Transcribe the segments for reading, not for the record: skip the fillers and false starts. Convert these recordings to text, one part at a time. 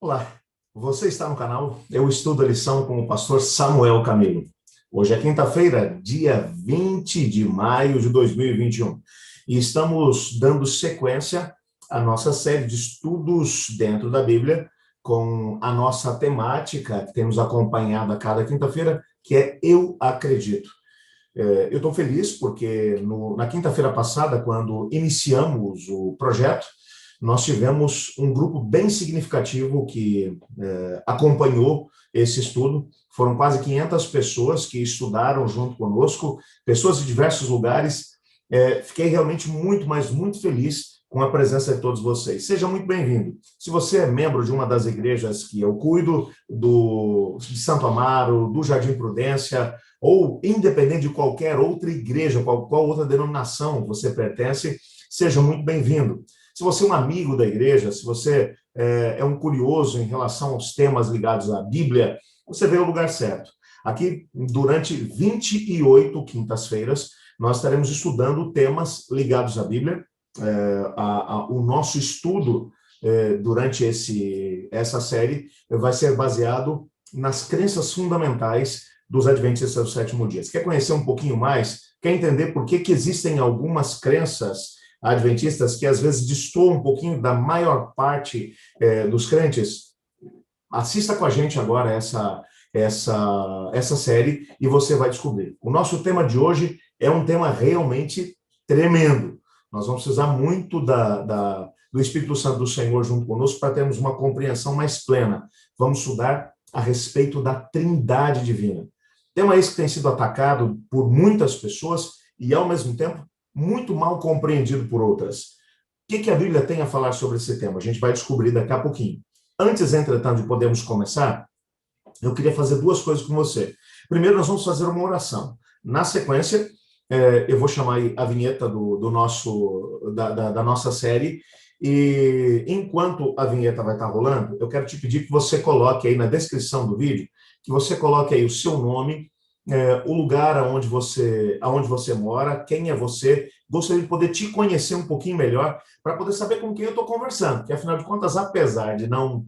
Olá, você está no canal Eu Estudo a Lição com o pastor Samuel Camilo. Hoje é quinta-feira, dia 20 de maio de 2021, e estamos dando sequência à nossa série de estudos dentro da Bíblia, com a nossa temática que temos acompanhado a cada quinta-feira, que é Eu Acredito. Eu estou feliz porque na quinta-feira passada, quando iniciamos o projeto, nós tivemos um grupo bem significativo que acompanhou esse estudo. Foram quase 500 pessoas que estudaram junto conosco, pessoas de diversos lugares. Fiquei realmente muito, mas muito feliz com a presença de todos vocês. Seja muito bem-vindo. Se você é membro de uma das igrejas que eu cuido, de Santo Amaro, do Jardim Prudência, ou independente de qualquer outra igreja, qual outra denominação você pertence, seja muito bem-vindo. Se você é um amigo da igreja, se você é um curioso em relação aos temas ligados à Bíblia, você veio ao lugar certo. Aqui, durante 28 quintas-feiras, nós estaremos estudando temas ligados à Bíblia. O nosso estudo durante essa série vai ser baseado nas crenças fundamentais dos Adventistas do Sétimo Dia. Você quer conhecer um pouquinho mais? Quer entender por que existem algumas crenças adventistas que às vezes destoam um pouquinho da maior parte dos crentes? Assista com a gente agora essa série e você vai descobrir. O nosso tema de hoje é um tema realmente tremendo. Nós vamos precisar muito do Espírito Santo do Senhor junto conosco para termos uma compreensão mais plena. Vamos estudar a respeito da Trindade Divina. Tema esse que tem sido atacado por muitas pessoas e, ao mesmo tempo, muito mal compreendido por outras. O que a Bíblia tem a falar sobre esse tema? A gente vai descobrir daqui a pouquinho. Antes, entretanto, de podermos começar, eu queria fazer duas coisas com você. Primeiro, nós vamos fazer uma oração. Na sequência, eu vou chamar a vinheta da nossa série, e enquanto a vinheta vai estar rolando, eu quero te pedir que você coloque aí na descrição do vídeo, que você coloque aí o seu nome, o lugar aonde você mora, quem é você. Gostaria de poder te conhecer um pouquinho melhor, para poder saber com quem eu estou conversando, porque afinal de contas, apesar de não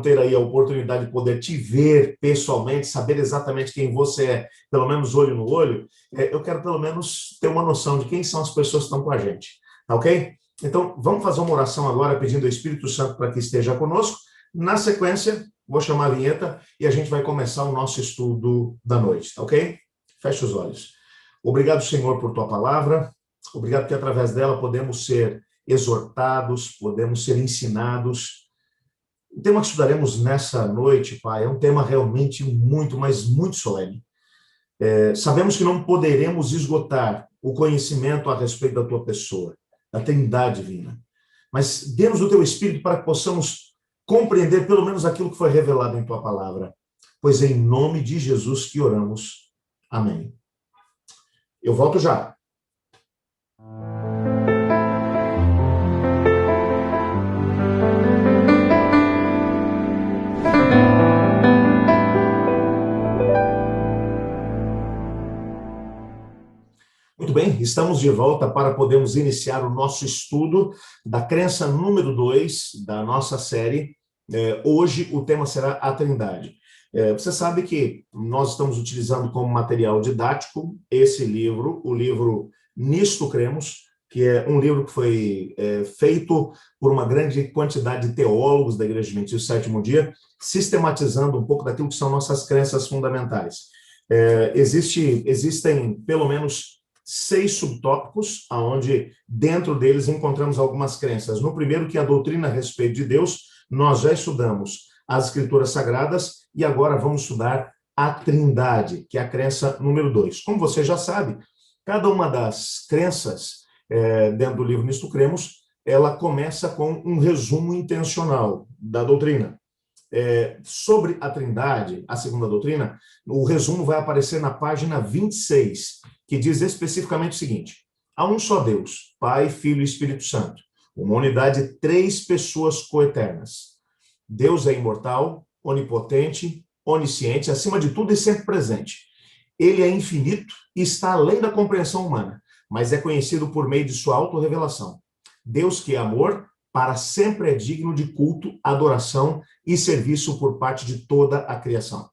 ter aí a oportunidade de poder te ver pessoalmente, saber exatamente quem você é, pelo menos olho no olho, eu quero pelo menos ter uma noção de quem são as pessoas que estão com a gente, tá ok? Então, vamos fazer uma oração agora, pedindo ao Espírito Santo para que esteja conosco. Na sequência, vou chamar a vinheta e a gente vai começar o nosso estudo da noite, tá ok? Feche os olhos. Obrigado, Senhor, por tua palavra. Obrigado que através dela podemos ser exortados, podemos ser ensinados. O tema que estudaremos nessa noite, Pai, é um tema realmente muito, mas muito solene. Sabemos que não poderemos esgotar o conhecimento a respeito da tua pessoa, da Trindade Divina. Mas dê-nos o teu Espírito para que possamos compreender pelo menos aquilo que foi revelado em tua palavra. Pois é em nome de Jesus que oramos. Amém. Eu volto já. Muito bem, estamos de volta para podermos iniciar o nosso estudo da crença número 2 da nossa série. Hoje o tema será a Trindade. Você sabe que nós estamos utilizando como material didático esse livro, o livro Nisto Cremos, que é um livro que foi feito por uma grande quantidade de teólogos da Igreja Adventista do Sétimo Dia, sistematizando um pouco daquilo que são nossas crenças fundamentais. Existem pelo menos 6 subtópicos, onde dentro deles encontramos algumas crenças. No primeiro, que é a doutrina a respeito de Deus, nós já estudamos as Escrituras Sagradas e agora vamos estudar a Trindade, que é a crença número 2. Como você já sabe, cada uma das crenças dentro do livro Nisto Cremos, ela começa com um resumo intencional da doutrina. Sobre a Trindade, a segunda doutrina, o resumo vai aparecer na página 26, que diz especificamente o seguinte: há um só Deus, Pai, Filho e Espírito Santo, uma unidade de 3 pessoas coeternas. Deus é imortal, onipotente, onisciente, acima de tudo e sempre presente. Ele é infinito e está além da compreensão humana, mas é conhecido por meio de sua autorrevelação. Deus, que é amor, para sempre é digno de culto, adoração e serviço por parte de toda a criação.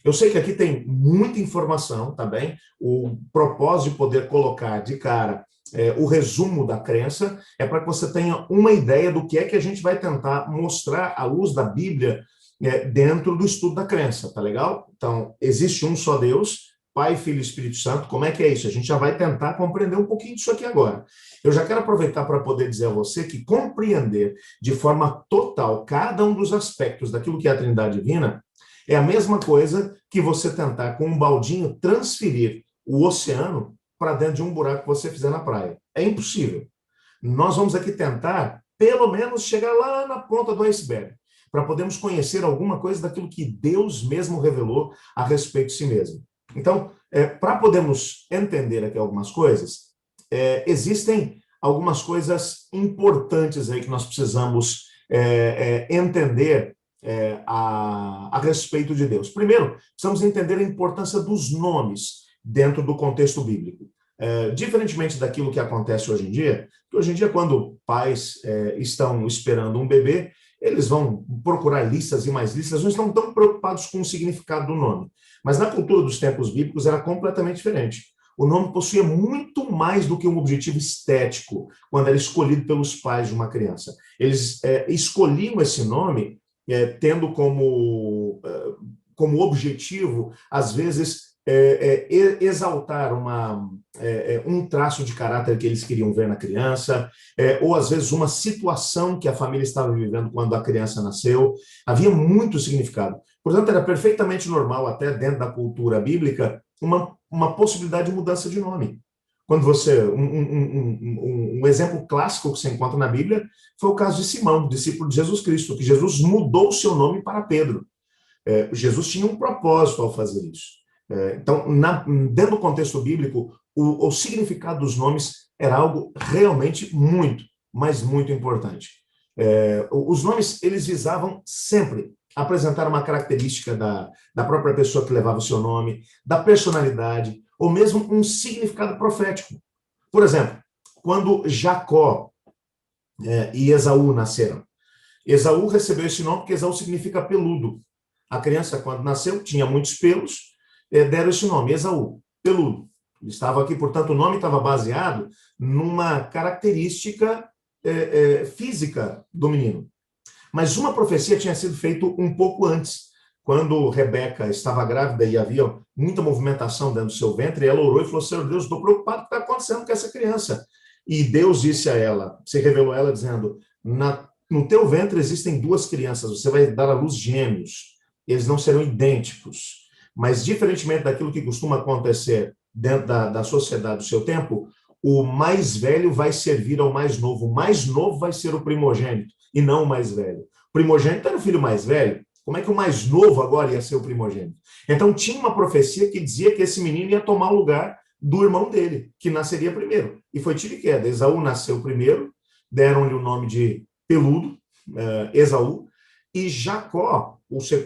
Eu sei que aqui tem muita informação, tá bem? O propósito de poder colocar de cara o resumo da crença é para que você tenha uma ideia do que é que a gente vai tentar mostrar à luz da Bíblia dentro do estudo da crença, tá legal? Então, existe um só Deus, Pai, Filho e Espírito Santo. Como é que é isso? A gente já vai tentar compreender um pouquinho disso aqui agora. Eu já quero aproveitar para poder dizer a você que compreender de forma total cada um dos aspectos daquilo que é a Trindade Divina é a mesma coisa que você tentar, com um baldinho, transferir o oceano para dentro de um buraco que você fizer na praia. É impossível. Nós vamos aqui tentar, pelo menos, chegar lá na ponta do iceberg, para podermos conhecer alguma coisa daquilo que Deus mesmo revelou a respeito de si mesmo. Então, para podermos entender aqui algumas coisas, existem algumas coisas importantes aí que nós precisamos entender a respeito de Deus. Primeiro, precisamos entender a importância dos nomes dentro do contexto bíblico. Diferentemente daquilo que acontece hoje em dia, que hoje em dia, quando pais estão esperando um bebê, eles vão procurar listas e mais listas, não estão tão preocupados com o significado do nome. Mas na cultura dos tempos bíblicos era completamente diferente. O nome possuía muito mais do que um objetivo estético, quando era escolhido pelos pais de uma criança. Eles escolhiam esse nome tendo como objetivo, às vezes, exaltar um traço de caráter que eles queriam ver na criança, ou às vezes uma situação que a família estava vivendo quando a criança nasceu. Havia muito significado. Portanto, era perfeitamente normal, até dentro da cultura bíblica, uma possibilidade de mudança de nome. Quando você, um exemplo clássico que você encontra na Bíblia foi o caso de Simão, discípulo de Jesus Cristo, que Jesus mudou o seu nome para Pedro. Jesus tinha um propósito ao fazer isso. Então, dentro do contexto bíblico, o significado dos nomes era algo realmente muito, mas muito importante. Os nomes, eles visavam sempre apresentar uma característica da própria pessoa que levava o seu nome, da personalidade, ou mesmo um significado profético. Por exemplo, quando Jacó e Esaú nasceram, Esaú recebeu esse nome porque Esaú significa peludo. A criança, quando nasceu, tinha muitos pelos, deram esse nome, Esaú, peludo. Ele estava aqui, portanto, o nome estava baseado numa característica física do menino. Mas uma profecia tinha sido feita um pouco antes, quando Rebeca estava grávida e havia muita movimentação dentro do seu ventre, e ela orou e falou: Senhor Deus, estou preocupado com o que está acontecendo com essa criança. E Deus disse a ela, se revelou a ela dizendo: no teu ventre existem duas crianças, você vai dar à luz gêmeos, eles não serão idênticos. Mas, diferentemente daquilo que costuma acontecer dentro da sociedade do seu tempo, o mais velho vai servir ao mais novo. O mais novo vai ser o primogênito, e não o mais velho. O primogênito era o filho mais velho. Como é que o mais novo agora ia ser o primogênito? Então, tinha uma profecia que dizia que esse menino ia tomar o lugar do irmão dele, que nasceria primeiro. E foi tiro e queda. Esaú nasceu primeiro, deram-lhe o nome de peludo, Esaú, e Jacó,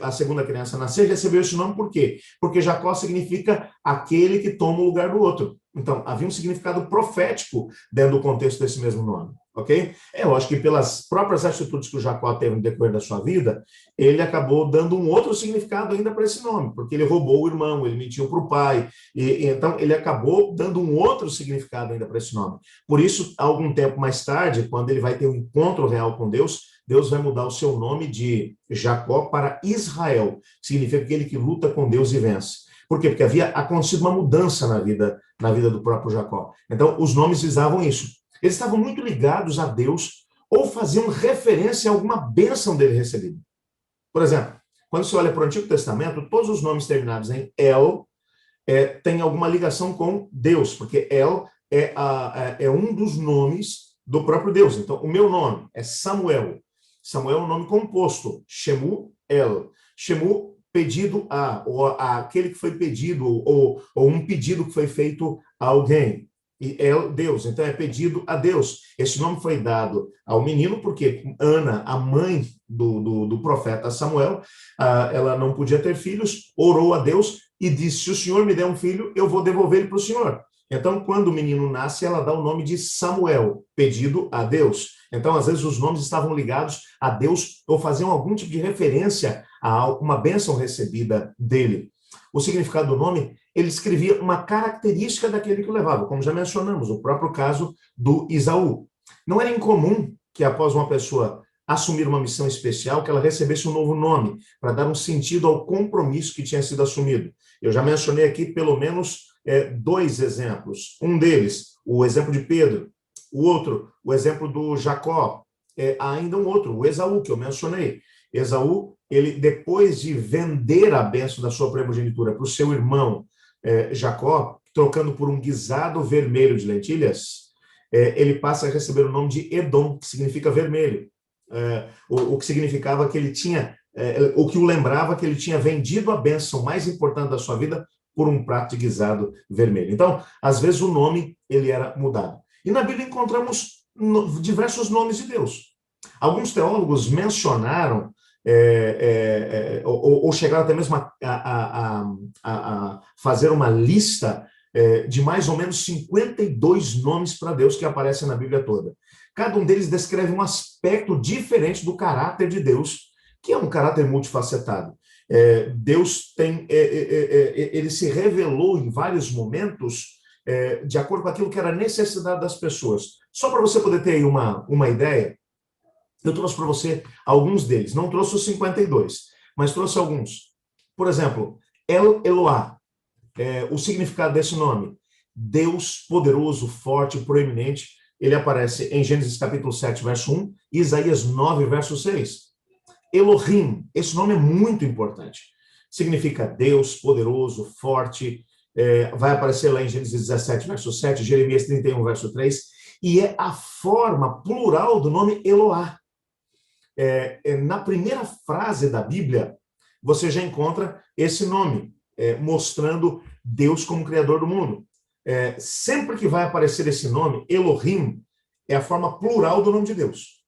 a segunda criança a nascer, recebeu esse nome por quê? Porque Jacó significa aquele que toma o lugar do outro. Então, havia um significado profético dentro do contexto desse mesmo nome, ok? É lógico que pelas próprias atitudes que o Jacó teve no decorrer da sua vida, ele acabou dando um outro significado ainda para esse nome, porque ele roubou o irmão, ele mentiu para o pai, e então ele acabou dando um outro significado ainda para esse nome. Por isso, algum tempo mais tarde, quando ele vai ter um encontro real com Deus, Deus vai mudar o seu nome de Jacó para Israel, que significa aquele que luta com Deus e vence. Por quê? Porque havia acontecido uma mudança na vida do próprio Jacó. Então, os nomes visavam isso. Eles estavam muito ligados a Deus ou faziam referência a alguma bênção dele recebida. Por exemplo, quando você olha para o Antigo Testamento, todos os nomes terminados em El têm alguma ligação com Deus, porque El é um dos nomes do próprio Deus. Então, o meu nome é Samuel. Samuel é um nome composto, Shemuel. Shemu, pedido a, ou aquele que foi pedido, ou um pedido que foi feito a alguém. E Deus, então é pedido a Deus. Esse nome foi dado ao menino porque Ana, a mãe do profeta Samuel, ela não podia ter filhos, orou a Deus e disse: se o Senhor me der um filho, eu vou devolver ele para o Senhor. Então, quando o menino nasce, ela dá o nome de Samuel, pedido a Deus. Então, às vezes, os nomes estavam ligados a Deus ou faziam algum tipo de referência a uma bênção recebida dele. O significado do nome, ele escrevia uma característica daquele que o levava, como já mencionamos, o próprio caso do Isaú. Não era incomum que, após uma pessoa assumir uma missão especial, que ela recebesse um novo nome, para dar um sentido ao compromisso que tinha sido assumido. Eu já mencionei aqui pelo menos dois exemplos. Um deles, o exemplo de Pedro. O outro, o exemplo do Jacó. Há ainda um outro, o Esaú, que eu mencionei. Esaú, ele, depois de vender a bênção da sua primogenitura para o seu irmão Jacó, trocando por um guisado vermelho de lentilhas, ele passa a receber o nome de Edom, que significa vermelho. O que significava que ele tinha, o que o lembrava que ele tinha vendido a bênção mais importante da sua vida por um prato de guisado vermelho. Então, às vezes o nome ele era mudado. E na Bíblia encontramos diversos nomes de Deus. Alguns teólogos mencionaram ou chegaram até mesmo a fazer uma lista de mais ou menos 52 nomes para Deus que aparecem na Bíblia toda. Cada um deles descreve um aspecto diferente do caráter de Deus, que é um caráter multifacetado. Deus tem, ele se revelou em vários momentos de acordo com aquilo que era a necessidade das pessoas. Só para você poder ter aí uma ideia, eu trouxe para você alguns deles. Não trouxe os 52, mas trouxe alguns. Por exemplo, El Eloá, o significado desse nome, Deus poderoso, forte, proeminente. Ele aparece em Gênesis capítulo 7, verso 1, e Isaías 9, verso 6. Elohim, esse nome é muito importante. Significa Deus poderoso, forte. Vai aparecer lá em Gênesis 17, verso 7, Jeremias 31, verso 3, e é a forma plural do nome Eloá. Na primeira frase da Bíblia, você já encontra esse nome, mostrando Deus como Criador do mundo. Sempre que vai aparecer esse nome, Elohim, é a forma plural do nome de Deus.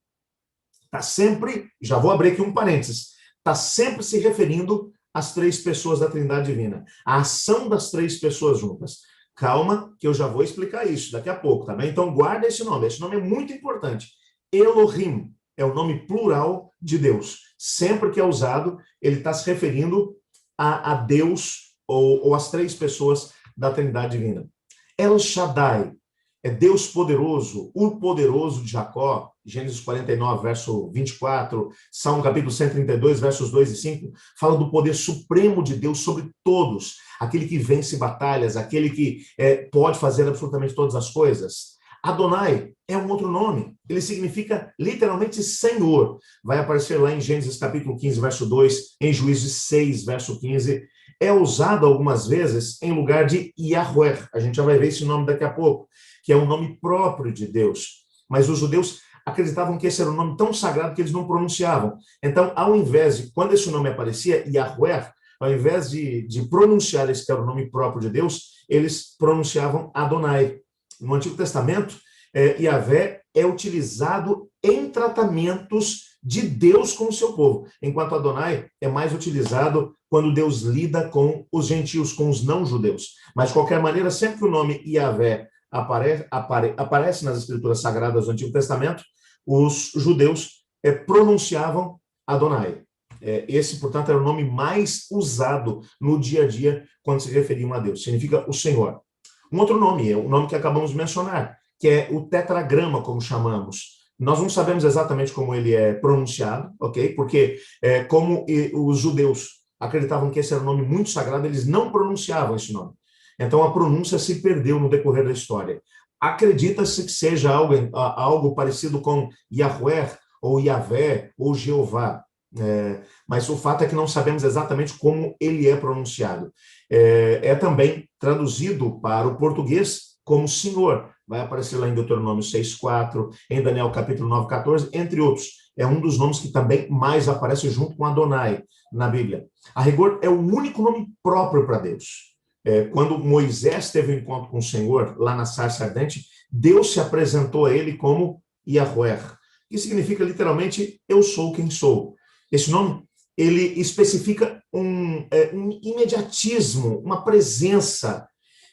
Está sempre, já vou abrir aqui um parênteses, está sempre se referindo às três pessoas da Trindade Divina, a ação das três pessoas juntas. Calma, que eu já vou explicar isso daqui a pouco, tá bem? Então guarda esse nome é muito importante. Elohim é o nome plural de Deus. Sempre que é usado, ele está se referindo a Deus ou às três pessoas da Trindade Divina. El Shaddai é Deus poderoso, o poderoso de Jacó, Gênesis 49, verso 24, Salmo capítulo 132, versos 2 e 5, fala do poder supremo de Deus sobre todos, aquele que vence batalhas, aquele que pode fazer absolutamente todas as coisas. Adonai é um outro nome, ele significa literalmente Senhor. Vai aparecer lá em Gênesis capítulo 15, verso 2, em Juízes 6, verso 15. É usado algumas vezes em lugar de Yahweh. A gente já vai ver esse nome daqui a pouco, que é um nome próprio de Deus. Mas os judeus acreditavam que esse era um nome tão sagrado que eles não pronunciavam. Então, ao invés de, quando esse nome aparecia, Yahweh, ao invés de pronunciar esse que era o nome próprio de Deus, eles pronunciavam Adonai. No Antigo Testamento, Yahvé é utilizado em tratamentos de Deus com o seu povo, enquanto Adonai é mais utilizado quando Deus lida com os gentios, com os não-judeus. Mas, de qualquer maneira, sempre que o nome Yahvé aparece nas escrituras sagradas do Antigo Testamento, os judeus pronunciavam Adonai. Esse, portanto, era o nome mais usado no dia a dia quando se referiam a Deus. Significa o Senhor. Um outro nome, é o nome que acabamos de mencionar, que é o tetragrama, como chamamos. Nós não sabemos exatamente como ele é pronunciado, ok? Porque como os judeus acreditavam que esse era um nome muito sagrado, eles não pronunciavam esse nome. Então a pronúncia se perdeu no decorrer da história. Acredita-se que seja algo parecido com Yahweh, ou Yahvé, ou Jeová. Mas o fato é que não sabemos exatamente como ele é pronunciado. É também traduzido para o português como Senhor. Vai aparecer lá em Deuteronômio 6,4, em Daniel capítulo 9, 14, entre outros. É um dos nomes que também mais aparece junto com Adonai na Bíblia. A rigor, é o único nome próprio para Deus. Quando Moisés teve um encontro com o Senhor, lá na sarça ardente, Deus se apresentou a ele como Yahweh, que significa literalmente, eu sou quem sou. Esse nome, ele especifica um imediatismo, uma presença.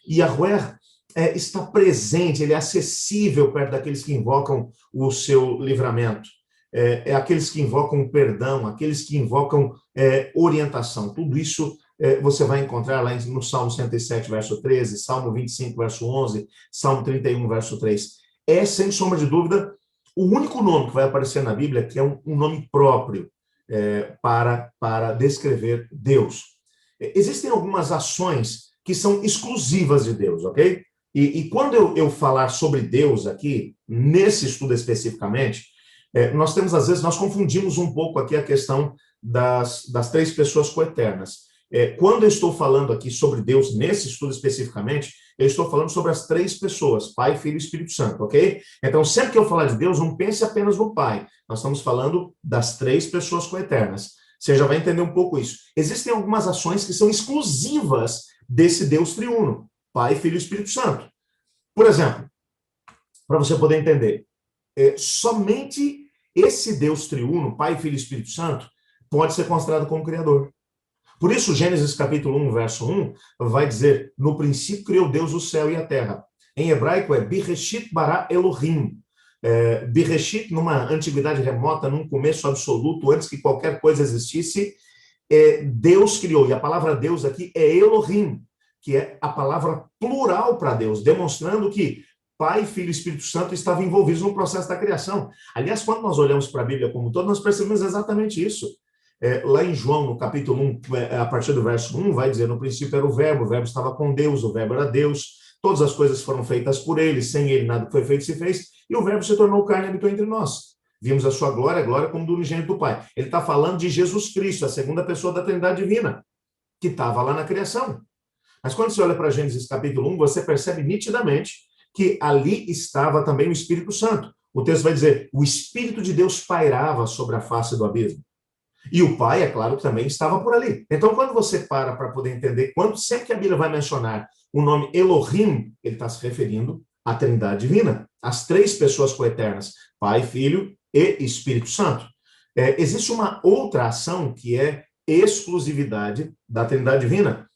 Yahweh está presente, ele é acessível perto daqueles que invocam o seu livramento. É aqueles que invocam perdão, aqueles que invocam orientação. Tudo isso você vai encontrar lá no Salmo 107, verso 13, Salmo 25, verso 11, Salmo 31, verso 3. É, sem sombra de dúvida, o único nome que vai aparecer na Bíblia que é um nome próprio para descrever Deus. Existem algumas ações que são exclusivas de Deus, ok? E quando eu falar sobre Deus aqui, nesse estudo especificamente, nós temos, às vezes, nós confundimos um pouco aqui a questão das três pessoas coeternas. Quando eu estou falando aqui sobre Deus, nesse estudo especificamente, eu estou falando sobre as três pessoas, Pai, Filho e Espírito Santo, ok? Então, sempre que eu falar de Deus, não pense apenas no Pai. Nós estamos falando das três pessoas coeternas. Você já vai entender um pouco isso. Existem algumas ações que são exclusivas desse Deus triuno, Pai, Filho e Espírito Santo. Por exemplo, para você poder entender, somente esse Deus triuno, Pai, Filho e Espírito Santo, pode ser considerado como Criador. Por isso, Gênesis capítulo 1, verso 1, vai dizer, no princípio criou Deus o céu e a terra. Em hebraico é Bereshit bara Elohim. Bereshit, numa antiguidade remota, num começo absoluto, antes que qualquer coisa existisse, Deus criou. E a palavra Deus aqui é Elohim, que é a palavra plural para Deus, demonstrando que Pai, Filho e Espírito Santo estavam envolvidos no processo da criação. Aliás, quando nós olhamos para a Bíblia como um todo, nós percebemos exatamente isso. Lá em João, no capítulo 1, a partir do verso 1, vai dizer, no princípio era o Verbo estava com Deus, o Verbo era Deus, todas as coisas foram feitas por ele, sem ele nada que foi feito se fez, e o Verbo se tornou carne e habitou entre nós. Vimos a sua glória, a glória como do unigênito do Pai. Ele está falando de Jesus Cristo, a segunda pessoa da Trindade Divina, que estava lá na criação. Mas quando você olha para Gênesis capítulo 1, você percebe nitidamente que ali estava também o Espírito Santo. O texto vai dizer, o Espírito de Deus pairava sobre a face do abismo. E o Pai, é claro, que também estava por ali. Então, quando você para poder entender, sempre que a Bíblia vai mencionar o nome Elohim, ele está se referindo à Trindade Divina, as três pessoas coeternas, Pai, Filho e Espírito Santo. Existe uma outra ação que é exclusividade da Trindade Divina.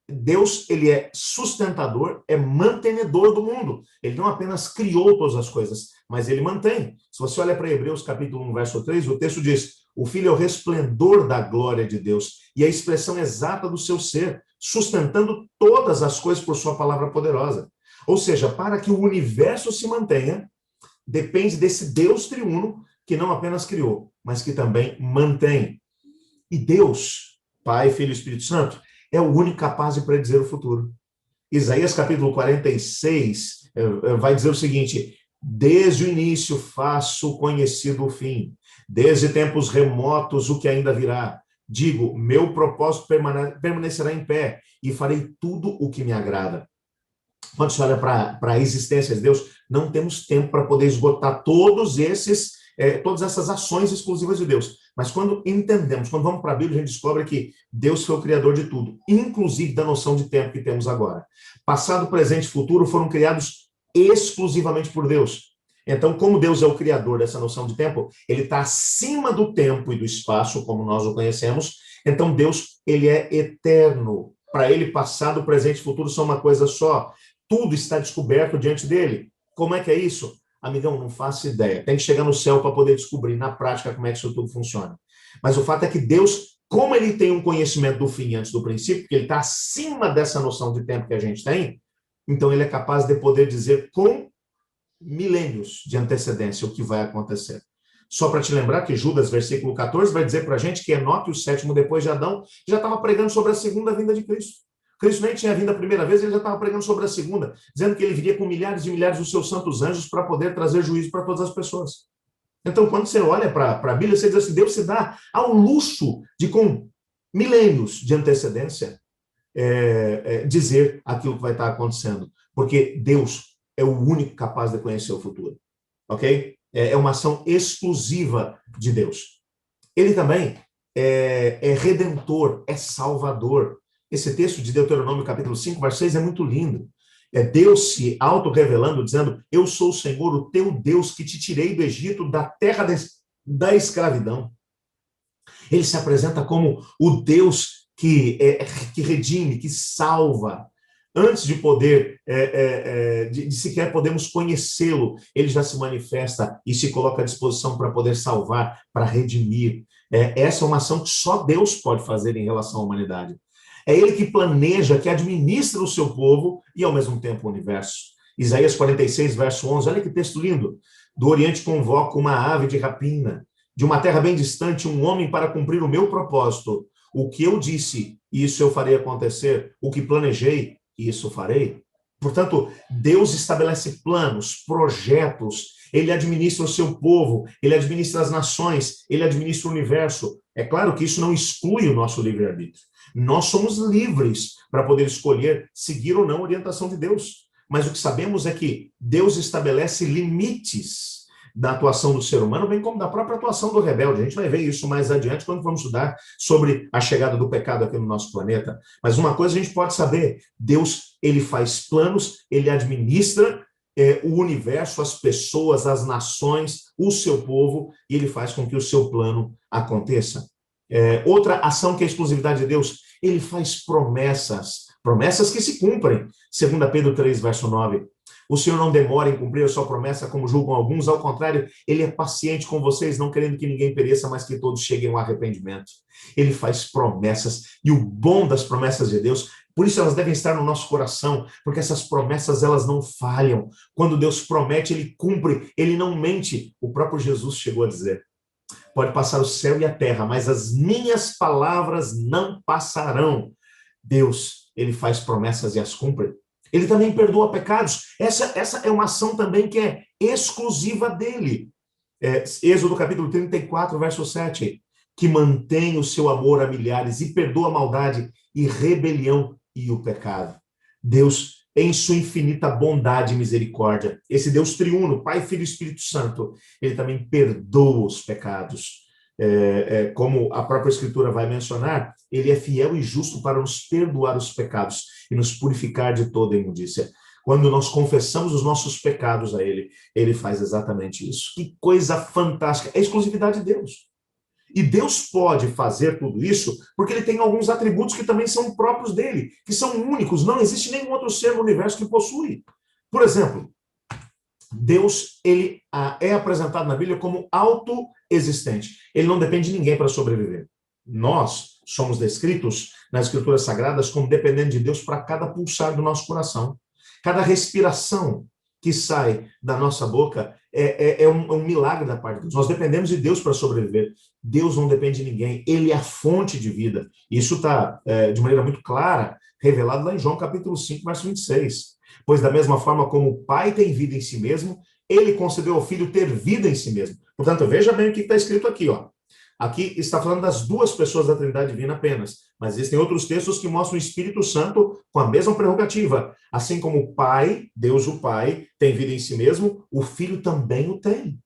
Deus, ele é sustentador, é mantenedor do mundo. Ele não apenas criou todas as coisas, mas ele mantém. Se você olha para Hebreus capítulo 1, verso 3, o texto diz, o Filho é o resplendor da glória de Deus e a expressão exata do seu ser, sustentando todas as coisas por sua palavra poderosa. Ou seja, para que o universo se mantenha, depende desse Deus triuno que não apenas criou, mas que também mantém. E Deus, Pai, Filho e Espírito Santo, é o único capaz de predizer o futuro. Isaías capítulo 46 vai dizer o seguinte, desde o início faço conhecido o fim, desde tempos remotos o que ainda virá. Digo, meu propósito permanecerá em pé e farei tudo o que me agrada. Quando você olha para a existência de Deus, não temos tempo para poder esgotar todas essas ações exclusivas de Deus. Mas quando entendemos, quando vamos para a Bíblia, a gente descobre que Deus foi o criador de tudo, inclusive da noção de tempo que temos agora. Passado, presente e futuro foram criados exclusivamente por Deus. Então, como Deus é o criador dessa noção de tempo, ele está acima do tempo e do espaço, como nós o conhecemos. Então, Deus, ele é eterno. Para ele, passado, presente e futuro são uma coisa só. Tudo está descoberto diante dele. Como é que é isso? Amigão, não faço ideia. Tem que chegar no céu para poder descobrir na prática como é que isso tudo funciona. Mas o fato é que Deus, como ele tem um conhecimento do fim antes do princípio, porque ele está acima dessa noção de tempo que a gente tem, então ele é capaz de poder dizer com milênios de antecedência o que vai acontecer. Só para te lembrar que Judas, versículo 14, vai dizer para a gente que Enoque, o sétimo depois de Adão, já estava pregando sobre a segunda vinda de Cristo. Cristo nem tinha vindo a primeira vez, ele já estava pregando sobre a segunda, dizendo que ele viria com milhares e milhares dos seus santos anjos para poder trazer juízo para todas as pessoas. Então, quando você olha para a Bíblia, você diz assim, Deus se dá ao luxo de, com milênios de antecedência, dizer aquilo que vai estar acontecendo. Porque Deus é o único capaz de conhecer o futuro. Ok? É uma ação exclusiva de Deus. Ele também é redentor, é salvador. Esse texto de Deuteronômio, capítulo 5, verso 6, é muito lindo. É Deus se auto-revelando, dizendo, eu sou o Senhor, o teu Deus, que te tirei do Egito, da terra da escravidão. Ele se apresenta como o Deus que redime, que salva. Antes de poder de sequer podemos conhecê-lo. Ele já se manifesta e se coloca à disposição para poder salvar, para redimir. Essa é uma ação que só Deus pode fazer em relação à humanidade. É ele que planeja, que administra o seu povo e, ao mesmo tempo, o universo. Isaías 46, verso 11, olha que texto lindo. Do Oriente convoco uma ave de rapina, de uma terra bem distante, um homem para cumprir o meu propósito. O que eu disse, isso eu farei acontecer. O que planejei, isso farei. Portanto, Deus estabelece planos, projetos, ele administra o seu povo, ele administra as nações, ele administra o universo. É claro que isso não exclui o nosso livre-arbítrio. Nós somos livres para poder escolher seguir ou não a orientação de Deus. Mas o que sabemos é que Deus estabelece limites da atuação do ser humano, bem como da própria atuação do rebelde. A gente vai ver isso mais adiante quando vamos estudar sobre a chegada do pecado aqui no nosso planeta. Mas uma coisa a gente pode saber, Deus, ele faz planos, ele administra o universo, as pessoas, as nações, o seu povo, e ele faz com que o seu plano aconteça. Outra ação que é a exclusividade de Deus, ele faz promessas, promessas que se cumprem. 2 Pedro 3, verso 9. O Senhor não demora em cumprir a sua promessa, como julgam alguns, ao contrário, ele é paciente com vocês, não querendo que ninguém pereça, mas que todos cheguem ao arrependimento. Ele faz promessas, e o bom das promessas de Deus, por isso elas devem estar no nosso coração, porque essas promessas, elas não falham. Quando Deus promete, ele cumpre, ele não mente. O próprio Jesus chegou a dizer: pode passar o céu e a terra, mas as minhas palavras não passarão. Deus, ele faz promessas e as cumpre. Ele também perdoa pecados. Essa é uma ação também que é exclusiva dele. Êxodo capítulo 34, verso 7. Que mantém o seu amor a milhares e perdoa a maldade e rebelião e o pecado. Deus, em sua infinita bondade e misericórdia, esse Deus triuno, Pai, Filho e Espírito Santo, ele também perdoa os pecados. Como a própria Escritura vai mencionar, ele é fiel e justo para nos perdoar os pecados e nos purificar de toda imundícia. Quando nós confessamos os nossos pecados a ele, ele faz exatamente isso. Que coisa fantástica! É a exclusividade de Deus. E Deus pode fazer tudo isso porque ele tem alguns atributos que também são próprios dele, que são únicos. Não existe nenhum outro ser no universo que possui. Por exemplo, Deus, ele é apresentado na Bíblia como autoexistente. Ele não depende de ninguém para sobreviver. Nós somos descritos nas Escrituras Sagradas como dependendo de Deus para cada pulsar do nosso coração. Cada respiração que sai da nossa boca é um milagre da parte de Deus. Nós dependemos de Deus para sobreviver. Deus não depende de ninguém. Ele é a fonte de vida. Isso está, de maneira muito clara, revelado lá em João capítulo 5, verso 26. Pois da mesma forma como o Pai tem vida em si mesmo, ele concedeu ao Filho ter vida em si mesmo. Portanto, veja bem o que está escrito aqui, ó. Aqui está falando das duas pessoas da Trindade Divina apenas, mas existem outros textos que mostram o Espírito Santo com a mesma prerrogativa. Assim como o Pai, Deus o Pai, tem vida em si mesmo, o Filho também o tem.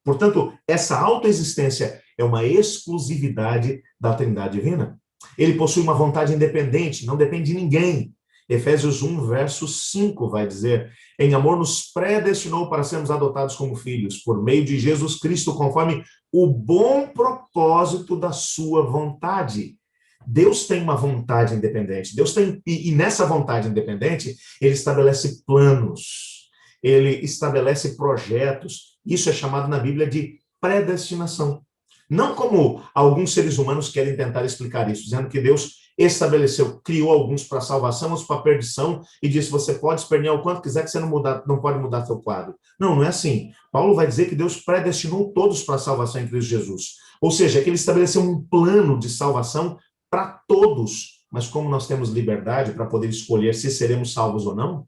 Portanto, essa autoexistência é uma exclusividade da Trindade Divina. Ele possui uma vontade independente, não depende de ninguém. Efésios 1, verso 5 vai dizer: em amor nos predestinou para sermos adotados como filhos, por meio de Jesus Cristo, conforme o bom propósito da sua vontade. Deus tem uma vontade independente. Deus tem, e nessa vontade independente, ele estabelece planos, ele estabelece projetos. Isso é chamado na Bíblia de predestinação. Não como alguns seres humanos querem tentar explicar isso, dizendo que Deus estabeleceu, criou alguns para salvação, outros para perdição, e disse: você pode espernear o quanto quiser que você não pode mudar seu quadro. Não, não é assim. Paulo vai dizer que Deus predestinou todos para a salvação em Cristo Jesus. Ou seja, que ele estabeleceu um plano de salvação para todos. Mas como nós temos liberdade para poder escolher se seremos salvos ou não,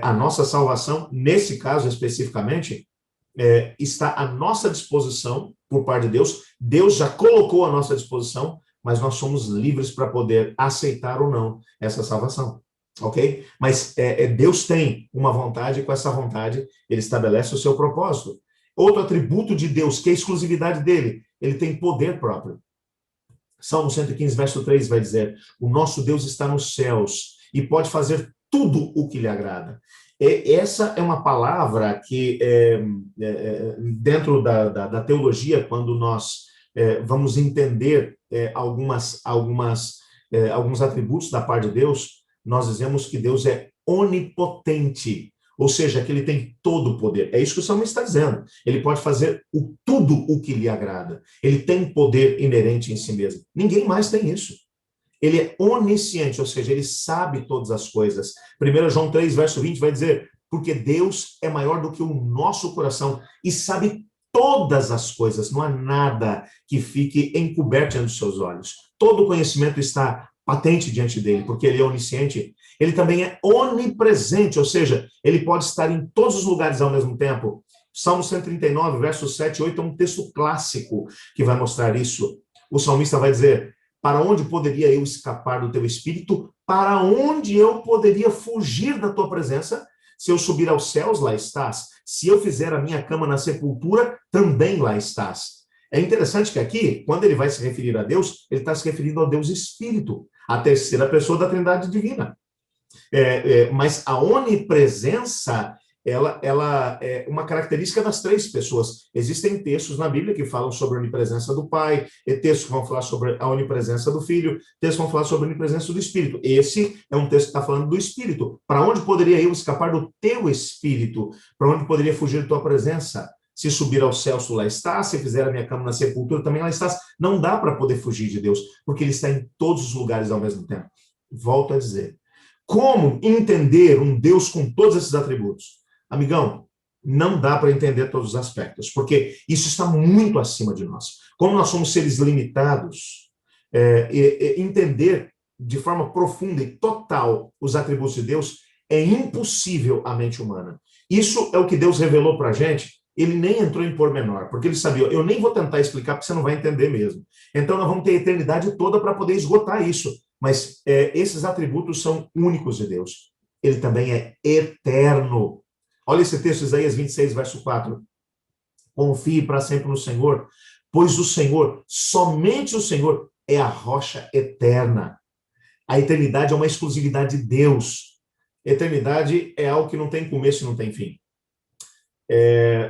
a nossa salvação, nesse caso especificamente, está à nossa disposição por parte de Deus. Deus já colocou à nossa disposição, mas nós somos livres para poder aceitar ou não essa salvação, ok? Mas Deus tem uma vontade, e com essa vontade ele estabelece o seu propósito. Outro atributo de Deus, que é a exclusividade dele, ele tem poder próprio. Salmo 115, verso 3 vai dizer: o nosso Deus está nos céus e pode fazer tudo o que lhe agrada. Essa é uma palavra que, dentro da teologia, quando nós vamos entender alguns atributos da parte de Deus, nós dizemos que Deus é onipotente, ou seja, que ele tem todo o poder. É isso que o salmista está dizendo. Ele pode fazer tudo o que lhe agrada. Ele tem poder inerente em si mesmo. Ninguém mais tem isso. Ele é onisciente, ou seja, ele sabe todas as coisas. 1 João 3, verso 20 vai dizer, porque Deus é maior do que o nosso coração e sabe todas as coisas, não há nada que fique encoberto diante dos seus olhos. Todo o conhecimento está patente diante dele, porque ele é onisciente. Ele também é onipresente, ou seja, ele pode estar em todos os lugares ao mesmo tempo. Salmo 139, versos 7 e 8 é um texto clássico que vai mostrar isso. O salmista vai dizer, para onde poderia eu escapar do teu espírito? Para onde eu poderia fugir da tua presença? Se eu subir aos céus, lá estás. Se eu fizer a minha cama na sepultura, também lá estás. É interessante que aqui, quando ele vai se referir a Deus, ele está se referindo ao Deus Espírito, a terceira pessoa da Trindade Divina. Mas a onipresença, ela é uma característica das três pessoas. Existem textos na Bíblia que falam sobre a onipresença do Pai, textos que vão falar sobre a onipresença do Filho, textos que vão falar sobre a onipresença do Espírito. Esse é um texto que está falando do Espírito. Para onde poderia eu escapar do teu Espírito? Para onde poderia fugir da tua presença? Se subir ao céu, tu lá estás. Se fizer a minha cama na sepultura, também lá estás. Não dá para poder fugir de Deus, porque ele está em todos os lugares ao mesmo tempo. Volto a dizer. Como entender um Deus com todos esses atributos? Amigão, não dá para entender todos os aspectos, porque isso está muito acima de nós. Como nós somos seres limitados, entender de forma profunda e total os atributos de Deus é impossível à mente humana. Isso é o que Deus revelou para a gente. Ele nem entrou em pormenor, porque ele sabia, eu nem vou tentar explicar, porque você não vai entender mesmo. Então, nós vamos ter a eternidade toda para poder esgotar isso. Mas esses atributos são únicos de Deus. Ele também é eterno. Olha esse texto, Isaías 26, verso 4. Confie para sempre no Senhor, pois o Senhor, somente o Senhor, é a rocha eterna. A eternidade é uma exclusividade de Deus. Eternidade é algo que não tem começo e não tem fim.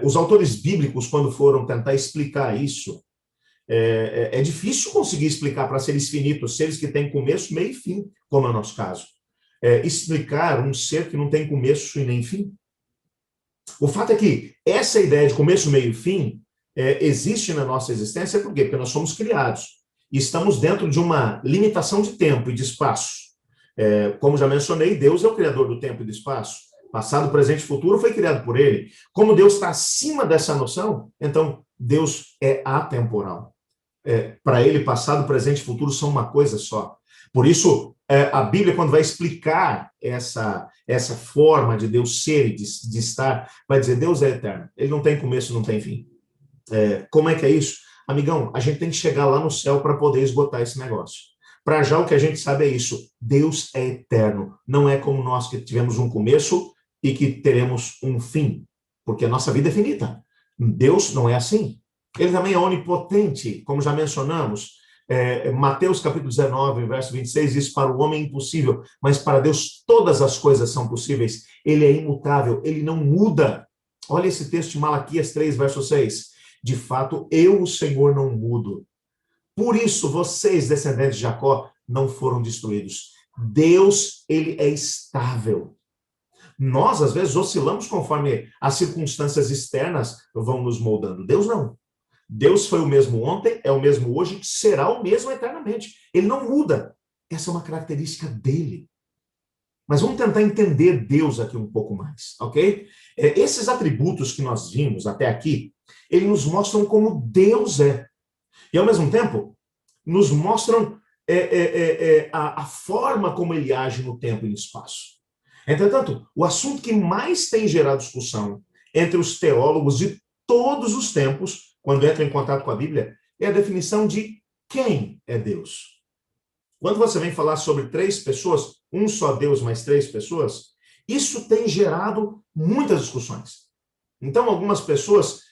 Os autores bíblicos, quando foram tentar explicar isso, é difícil conseguir explicar para seres finitos, seres que têm começo, meio e fim, como é o nosso caso. Explicar um ser que não tem começo e nem fim. O fato é que essa ideia de começo, meio e fim existe na nossa existência, por quê? Porque nós somos criados e estamos dentro de uma limitação de tempo e de espaço. Como já mencionei, Deus é o criador do tempo e do espaço. Passado, presente e futuro foi criado por ele. Como Deus está acima dessa noção, então Deus é atemporal. Para ele, passado, presente e futuro são uma coisa só. Por isso, a Bíblia, quando vai explicar essa forma de Deus ser e de estar, vai dizer, Deus é eterno. Ele não tem começo, não tem fim. Como é que é isso? Amigão, a gente tem que chegar lá no céu para poder esgotar esse negócio. Para já o que a gente sabe é isso. Deus é eterno. Não é como nós que tivemos um começo e que teremos um fim. Porque a nossa vida é finita. Deus não é assim. Ele também é onipotente, como já mencionamos. Mateus capítulo 19, verso 26, diz, para o homem é impossível, mas para Deus todas as coisas são possíveis. Ele é imutável, ele não muda. Olha esse texto de Malaquias 3, verso 6. De fato, eu, o Senhor, não mudo. Por isso, vocês, descendentes de Jacó, não foram destruídos. Deus, ele é estável. Nós, às vezes, oscilamos conforme as circunstâncias externas vão nos moldando. Deus não. Deus foi o mesmo ontem, é o mesmo hoje, será o mesmo eternamente. Ele não muda. Essa é uma característica dele. Mas vamos tentar entender Deus aqui um pouco mais, ok? Esses atributos que nós vimos até aqui, eles nos mostram como Deus é. E, ao mesmo tempo, nos mostram a forma como ele age no tempo e no espaço. Entretanto, o assunto que mais tem gerado discussão entre os teólogos de todos os tempos, quando entram em contato com a Bíblia, é a definição de quem é Deus. Quando você vem falar sobre três pessoas, um só Deus mais três pessoas, isso tem gerado muitas discussões. Então, algumas pessoas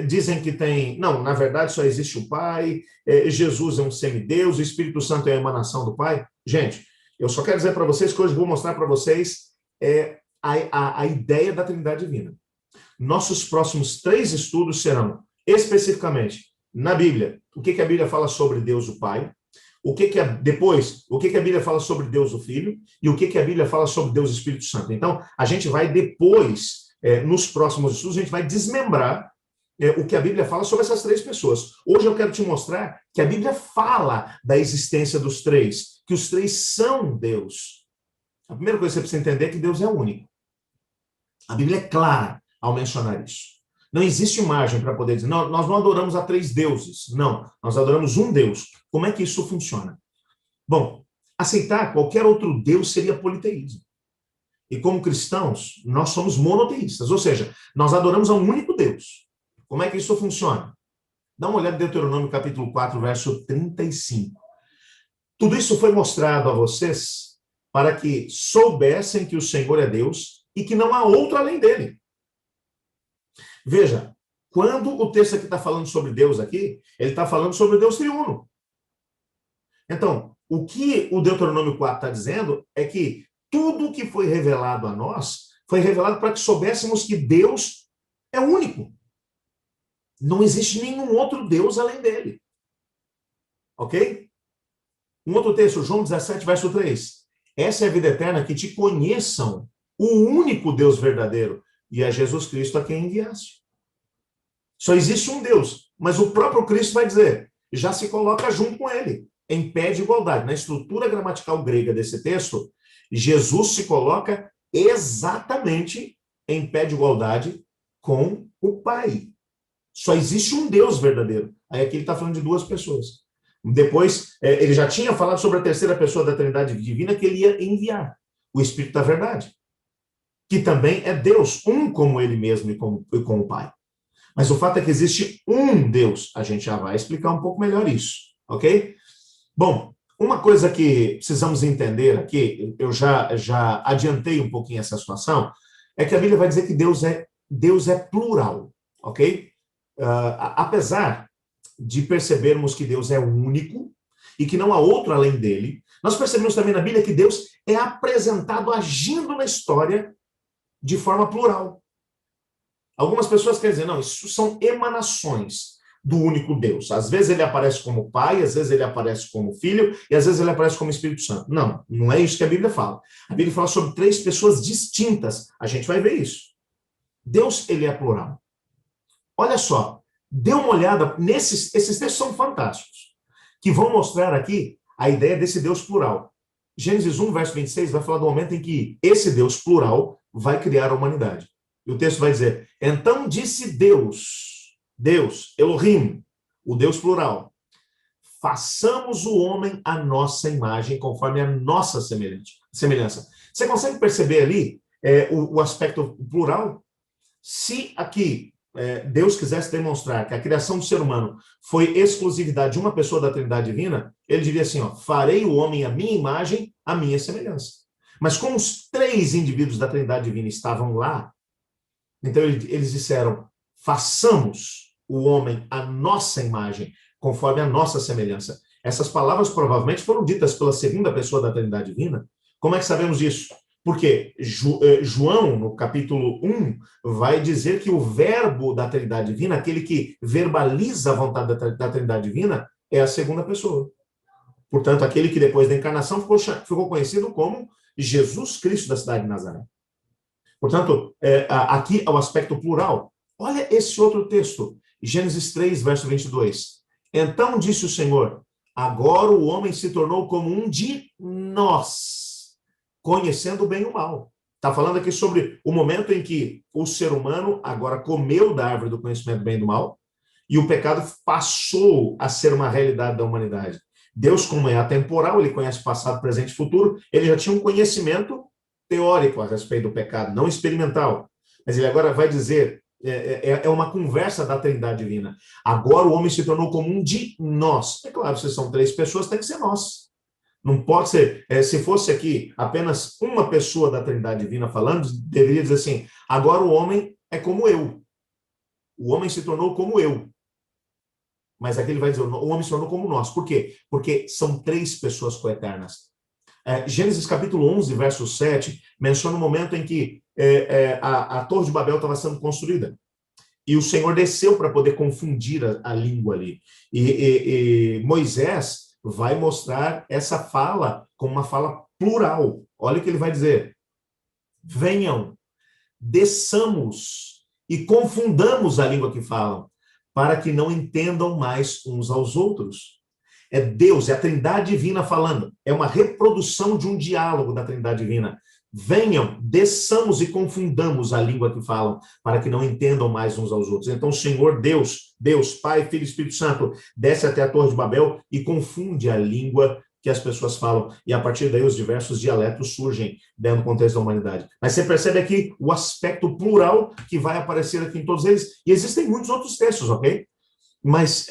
dizem que não, na verdade só existe o Pai, Jesus é um semideus, o Espírito Santo é a emanação do Pai. Gente, eu só quero dizer para vocês que hoje vou mostrar para vocês a ideia da Trindade Divina. Nossos próximos 3 estudos serão, especificamente, na Bíblia, o que a Bíblia fala sobre Deus o Pai, depois, o que a Bíblia fala sobre Deus o Filho e o que a Bíblia fala sobre Deus o Espírito Santo. Então, a gente vai depois, nos próximos estudos, a gente vai desmembrar o que a Bíblia fala sobre essas três pessoas. Hoje eu quero te mostrar que a Bíblia fala da existência dos três, que os três são Deus. A primeira coisa que você precisa entender é que Deus é único. A Bíblia é clara ao mencionar isso. Não existe margem para poder dizer, não, nós não adoramos a três deuses. Não, nós adoramos um Deus. Como é que isso funciona? Bom, aceitar qualquer outro Deus seria politeísmo. E como cristãos, nós somos monoteístas, ou seja, nós adoramos a um único Deus. Como é que isso funciona? Dá uma olhada em Deuteronômio capítulo 4, verso 35. Tudo isso foi mostrado a vocês para que soubessem que o Senhor é Deus e que não há outro além dele. Veja, quando o texto aqui está falando sobre Deus aqui, ele está falando sobre o Deus triuno. Então, o que o Deuteronômio 4 está dizendo é que tudo que foi revelado a nós foi revelado para que soubéssemos que Deus é único. Não existe nenhum outro Deus além dele. Ok? Um outro texto, João 17, verso 3. Essa é a vida eterna, que te conheçam o único Deus verdadeiro e é Jesus Cristo a quem enviaste. Só existe um Deus, mas o próprio Cristo vai dizer, já se coloca junto com ele, em pé de igualdade. Na estrutura gramatical grega desse texto, Jesus se coloca exatamente em pé de igualdade com o Pai. Só existe um Deus verdadeiro. Aí aqui ele está falando de duas pessoas. Depois, ele já tinha falado sobre a terceira pessoa da Trindade Divina que ele ia enviar, o Espírito da Verdade, que também é Deus, um como ele mesmo e com o Pai. Mas o fato é que existe um Deus. A gente já vai explicar um pouco melhor isso, ok? Bom, uma coisa que precisamos entender aqui, eu já adiantei um pouquinho essa situação, é que a Bíblia vai dizer que Deus é plural, ok? Apesar de percebermos que Deus é único e que não há outro além dele, nós percebemos também na Bíblia que Deus é apresentado agindo na história de forma plural. Algumas pessoas querem dizer, não, isso são emanações do único Deus. Às vezes ele aparece como Pai, às vezes ele aparece como Filho, e às vezes ele aparece como Espírito Santo. Não, não é isso que a Bíblia fala. A Bíblia fala sobre três pessoas distintas. A gente vai ver isso. Deus, ele é plural. Olha só, dê uma olhada, esses textos são fantásticos, que vão mostrar aqui a ideia desse Deus plural. Gênesis 1, verso 26, vai falar do momento em que esse Deus plural vai criar a humanidade. E o texto vai dizer, então disse Deus, Elohim, o Deus plural, façamos o homem à nossa imagem, conforme a nossa semelhança. Você consegue perceber ali o aspecto plural? Se aqui Deus quisesse demonstrar que a criação do ser humano foi exclusividade de uma pessoa da Trindade Divina, ele diria assim, ó, farei o homem à minha imagem, à minha semelhança. Mas como os três indivíduos da Trindade Divina estavam lá, então eles disseram, façamos o homem à nossa imagem, conforme a nossa semelhança. Essas palavras provavelmente foram ditas pela segunda pessoa da Trindade Divina. Como é que sabemos disso? Porque João, no capítulo 1, vai dizer que o verbo da Trindade Divina, aquele que verbaliza a vontade da Trindade Divina, é a segunda pessoa. Portanto, aquele que depois da encarnação ficou conhecido como Jesus Cristo da cidade de Nazaré. Portanto, aqui é o aspecto plural. Olha esse outro texto, Gênesis 3, verso 22. Então disse o Senhor, agora o homem se tornou como um de nós, conhecendo o bem e o mal. Está falando aqui sobre o momento em que o ser humano agora comeu da árvore do conhecimento do bem e do mal, e o pecado passou a ser uma realidade da humanidade. Deus, como é atemporal, ele conhece passado, presente e futuro, ele já tinha um conhecimento teórico a respeito do pecado, não experimental. Mas ele agora vai dizer, é uma conversa da Trindade Divina. Agora o homem se tornou como um de nós. É claro, se são três pessoas, tem que ser nós. Não pode ser, se fosse aqui apenas uma pessoa da Trindade Divina falando, deveria dizer assim, agora o homem é como eu. O homem se tornou como eu. Mas aqui ele vai dizer, o homem se tornou como nós. Por quê? Porque são três pessoas coeternas. Gênesis capítulo 11, verso 7, menciona o momento em que a Torre de Babel estava sendo construída. E o Senhor desceu para poder confundir a língua ali. E Moisés vai mostrar essa fala como uma fala plural. Olha o que ele vai dizer. Venham, desçamos e confundamos a língua que falam, para que não entendam mais uns aos outros. É Deus, é a Trindade Divina falando. É uma reprodução de um diálogo da Trindade Divina. Venham, desçamos e confundamos a língua que falam, para que não entendam mais uns aos outros. Então, o Senhor Deus, Pai, Filho e Espírito Santo, desce até a Torre de Babel e confunde a língua que as pessoas falam. E a partir daí, os diversos dialetos surgem dentro do contexto da humanidade. Mas você percebe aqui o aspecto plural que vai aparecer aqui em todos eles. E existem muitos outros textos, ok? Mas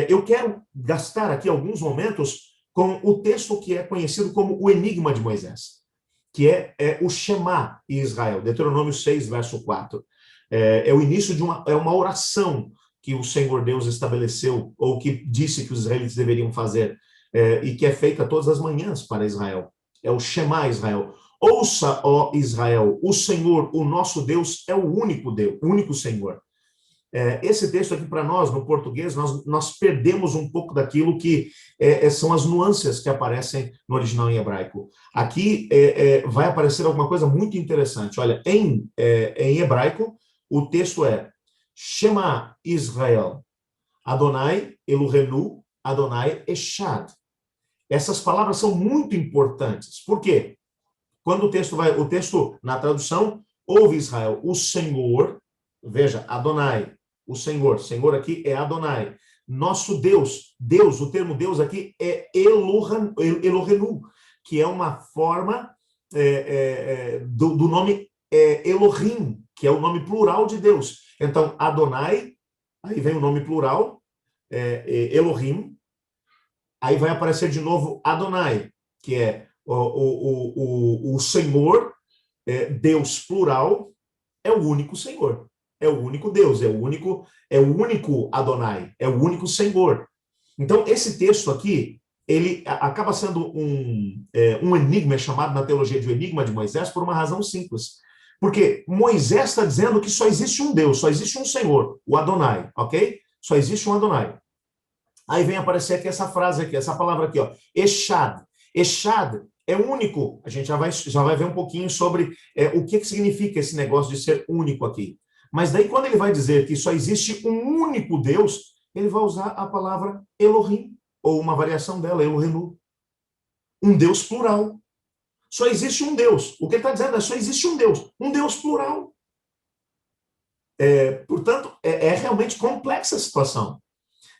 eu quero gastar aqui alguns momentos com o texto que é conhecido como o Enigma de Moisés, que é o Shema em Israel, Deuteronômio 6, verso 4. É o início de uma oração que o Senhor Deus estabeleceu, ou que disse que os israelitas deveriam fazer, e que é feita todas as manhãs para Israel. É o Shema Israel. Ouça, ó Israel, o Senhor, o nosso Deus, é o único Deus, o único Senhor. Esse texto aqui para nós, no português, nós perdemos um pouco daquilo que são as nuances que aparecem no original em hebraico. Aqui vai aparecer alguma coisa muito interessante. Olha, em hebraico, o texto é Shema Israel, Adonai Elohenu, Adonai Echad. Essas palavras são muito importantes. Por quê? Quando o texto na tradução, ouve Israel, o Senhor, veja, Adonai, o Senhor aqui é Adonai. Nosso Deus, o termo Deus aqui é Elohenu, que é uma forma do nome Elohim, que é o nome plural de Deus. Então, Adonai, aí vem o nome plural, Elohim, aí vai aparecer de novo Adonai, que é o Senhor, Deus plural, é o único Senhor. É o único Deus, é o único Adonai, é o único Senhor. Então, esse texto aqui, ele acaba sendo um enigma, chamado na teologia de o enigma de Moisés, por uma razão simples. Porque Moisés está dizendo que só existe um Deus, só existe um Senhor, o Adonai, ok? Só existe um Adonai. Aí vem aparecer aqui essa frase aqui, essa palavra aqui, ó, Echad. Echad é único. A gente já vai ver um pouquinho sobre o que significa esse negócio de ser único aqui. Mas daí, quando ele vai dizer que só existe um único Deus, ele vai usar a palavra Elohim, ou uma variação dela, Elohenu. Um Deus plural. Só existe um Deus. O que ele está dizendo é só existe um Deus plural. Portanto, é realmente complexa a situação.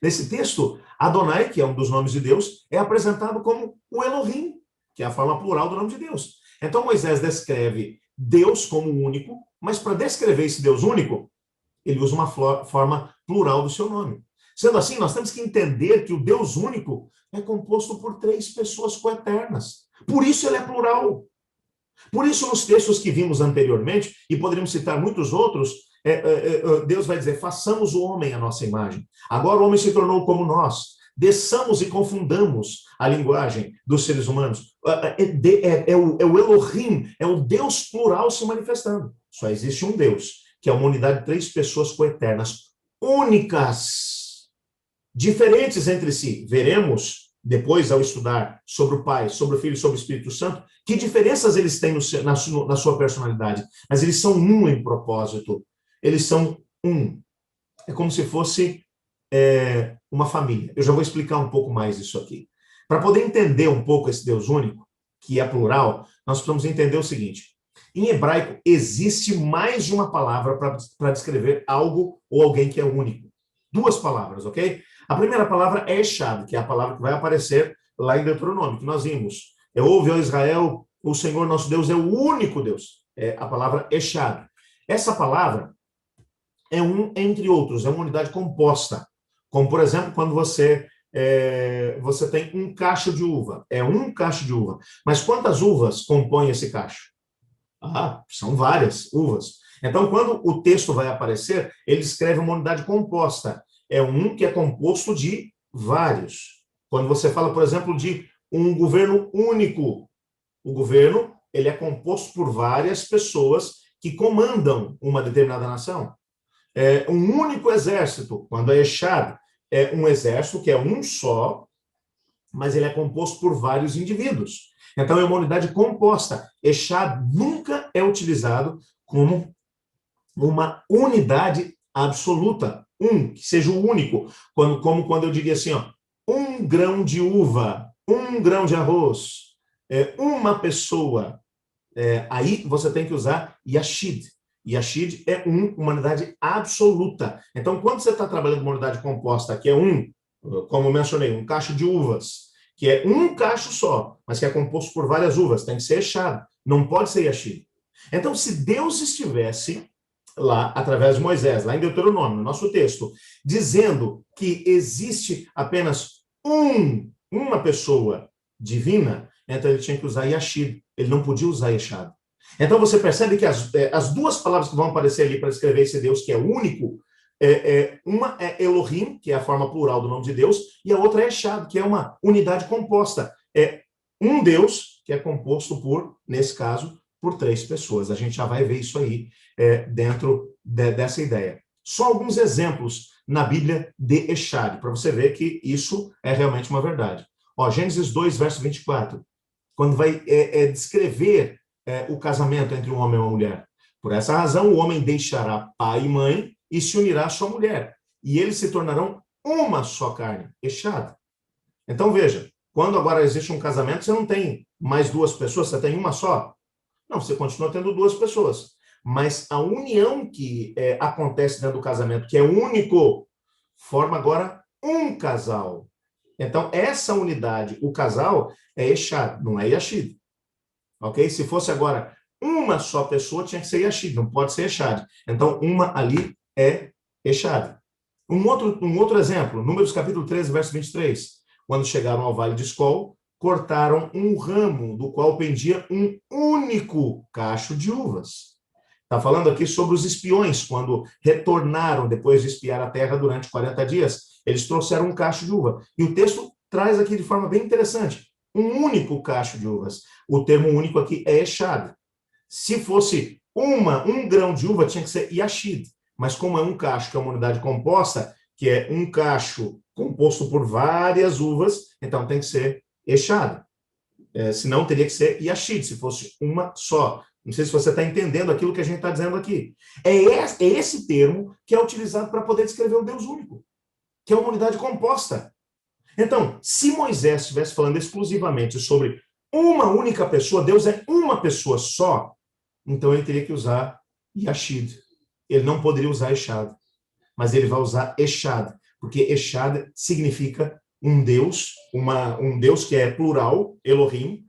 Nesse texto, Adonai, que é um dos nomes de Deus, é apresentado como o Elohim, que é a forma plural do nome de Deus. Então, Moisés descreve Deus como único, mas para descrever esse Deus único, ele usa uma forma plural do seu nome. Sendo assim, nós temos que entender que o Deus único é composto por 3 pessoas coeternas. Por isso ele é plural. Por isso, nos textos que vimos anteriormente, e poderíamos citar muitos outros, Deus vai dizer, façamos o homem à nossa imagem. Agora o homem se tornou como nós. Desçamos e confundamos a linguagem dos seres humanos. É o Elohim, é o Deus plural se manifestando. Só existe um Deus, que é uma unidade de 3 pessoas coeternas, únicas, diferentes entre si. Veremos, depois, ao estudar sobre o Pai, sobre o Filho e sobre o Espírito Santo, que diferenças eles têm na sua personalidade. Mas eles são um em propósito. Eles são um. É como se fosse uma família. Eu já vou explicar um pouco mais isso aqui. Para poder entender um pouco esse Deus único, que é plural, nós precisamos entender o seguinte. Em hebraico, existe mais de uma palavra para descrever algo ou alguém que é único. 2 palavras, ok? A primeira palavra é Echad, que é a palavra que vai aparecer lá em Deuteronômio, que nós vimos. Ouve, ó Israel, o Senhor nosso Deus é o único Deus. É a palavra Echad. Essa palavra é um entre outros, é uma unidade composta. Como, por exemplo, quando você tem um cacho de uva. É um cacho de uva. Mas quantas uvas compõem esse cacho? São várias uvas. Então, quando o texto vai aparecer, ele escreve uma unidade composta. É um que é composto de vários. Quando você fala, por exemplo, de um governo único, o governo ele é composto por várias pessoas que comandam uma determinada nação. Um único exército, quando é Echad, é um exército que é um só, mas ele é composto por vários indivíduos. Então, é uma unidade composta. Echad nunca é utilizado como uma unidade absoluta, que seja o único, como quando eu diria assim, ó, 1 grão de uva, 1 grão de arroz, uma pessoa, aí você tem que usar Yashid. Yashid é uma unidade absoluta. Então, quando você está trabalhando com uma unidade composta, que é como eu mencionei, um cacho de uvas, que é um cacho só, mas que é composto por várias uvas, tem que ser Echad, não pode ser Yashid. Então, se Deus estivesse lá, através de Moisés, lá em Deuteronômio, no nosso texto, dizendo que existe apenas uma pessoa divina, então ele tinha que usar Yashid, ele não podia usar Echad. Então você percebe que as duas palavras que vão aparecer ali para escrever esse Deus que é único, uma é Elohim, que é a forma plural do nome de Deus, e a outra é Echad, que é uma unidade composta. É um Deus que é composto por, nesse caso, por 3 pessoas. A gente já vai ver isso aí dentro dessa ideia. Só alguns exemplos na Bíblia de Echad, para você ver que isso é realmente uma verdade. Ó, Gênesis 2, verso 24, quando vai descrever o casamento entre um homem e uma mulher. Por essa razão, o homem deixará pai e mãe e se unirá à sua mulher, e eles se tornarão uma só carne. Echad. Então, veja, quando agora existe um casamento, você não tem mais 2 pessoas, você tem uma só. Não, você continua tendo 2 pessoas. Mas a união que acontece dentro do casamento, que é único, forma agora um casal. Então, essa unidade, o casal, é Echad, não é Yashid. Ok? Se fosse agora uma só pessoa, tinha que ser Yashid, não pode ser Echad. Então, uma ali é Echad. Um outro exemplo, Números capítulo 13, verso 23. Quando chegaram ao vale de Escol, cortaram um ramo do qual pendia um único cacho de uvas. Está falando aqui sobre os espiões, quando retornaram depois de espiar a terra durante 40 dias, eles trouxeram um cacho de uva. E o texto traz aqui de forma bem interessante, um único cacho de uvas. O termo único aqui é Echad. Se fosse um grão de uva, tinha que ser Yashid. Mas como é um cacho, que é uma unidade composta, que é um cacho composto por várias uvas, então tem que ser Echad. Senão teria que ser Yashid, se fosse uma só. Não sei se você está entendendo aquilo que a gente está dizendo aqui. É esse termo que é utilizado para poder descrever o Deus único, que é uma unidade composta. Então, se Moisés estivesse falando exclusivamente sobre uma única pessoa, Deus é uma pessoa só, então ele teria que usar Yashid. Ele não poderia usar Echad, mas ele vai usar Echad, porque Echad significa um Deus, um Deus que é plural, Elohim,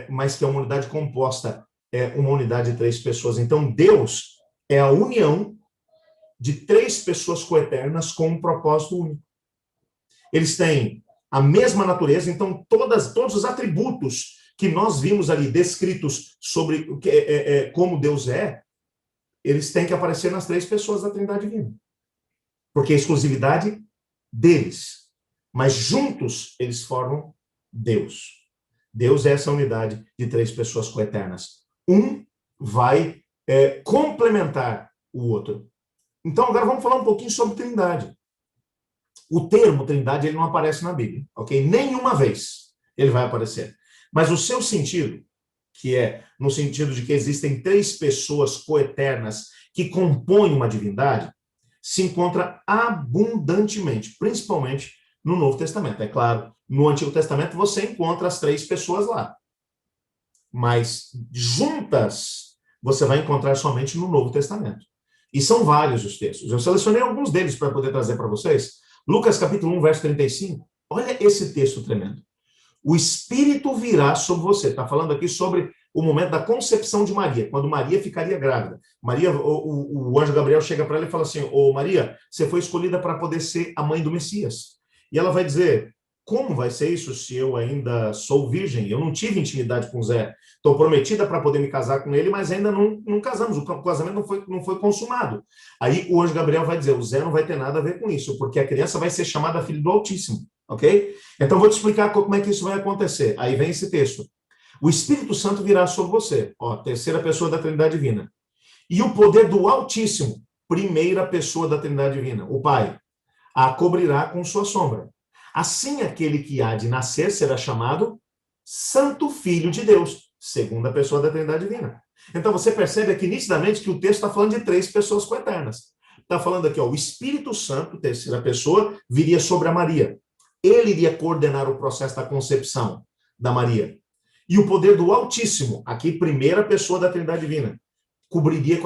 mas que é uma unidade composta, uma unidade de 3 pessoas. Então, Deus é a união de 3 pessoas coeternas com um propósito único. Eles têm a mesma natureza, então todos os atributos que nós vimos ali descritos sobre como Deus eles têm que aparecer nas 3 pessoas da Trindade Divina. Porque é a exclusividade deles. Mas juntos eles formam Deus. Deus é essa unidade de 3 pessoas coeternas. Um vai complementar o outro. Então agora vamos falar um pouquinho sobre Trindade. O termo Trindade ele não aparece na Bíblia, ok? Nenhuma vez ele vai aparecer. Mas o seu sentido, que é no sentido de que existem 3 pessoas coeternas que compõem uma divindade, se encontra abundantemente, principalmente no Novo Testamento. É claro, no Antigo Testamento você encontra as 3 pessoas lá. Mas juntas você vai encontrar somente no Novo Testamento. E são vários os textos. Eu selecionei alguns deles para poder trazer para vocês. Lucas capítulo 1, verso 35. Olha esse texto tremendo. O Espírito virá sobre você. Está falando aqui sobre o momento da concepção de Maria, quando Maria ficaria grávida. Maria, o anjo Gabriel chega para ela e fala assim, Maria, você foi escolhida para poder ser a mãe do Messias. E ela vai dizer, como vai ser isso se eu ainda sou virgem? Eu não tive intimidade com Zé. Estou prometida para poder me casar com ele, mas ainda não casamos. O casamento não foi consumado. Aí o anjo Gabriel vai dizer, o Zé não vai ter nada a ver com isso, porque a criança vai ser chamada filho do Altíssimo. Ok? Então vou te explicar como é que isso vai acontecer. Aí vem esse texto. O Espírito Santo virá sobre você. Ó, terceira pessoa da Trindade Divina. E o poder do Altíssimo, primeira pessoa da Trindade Divina, o Pai, a cobrirá com sua sombra. Assim, aquele que há de nascer será chamado Santo Filho de Deus, segunda pessoa da Trindade Divina. Então, você percebe aqui nitidamente que o texto está falando de três pessoas coeternas. Está falando aqui, ó, o Espírito Santo, terceira pessoa, viria sobre a Maria. Ele iria coordenar o processo da concepção da Maria. E o poder do Altíssimo, aqui, primeira pessoa da Trindade Divina, cobriria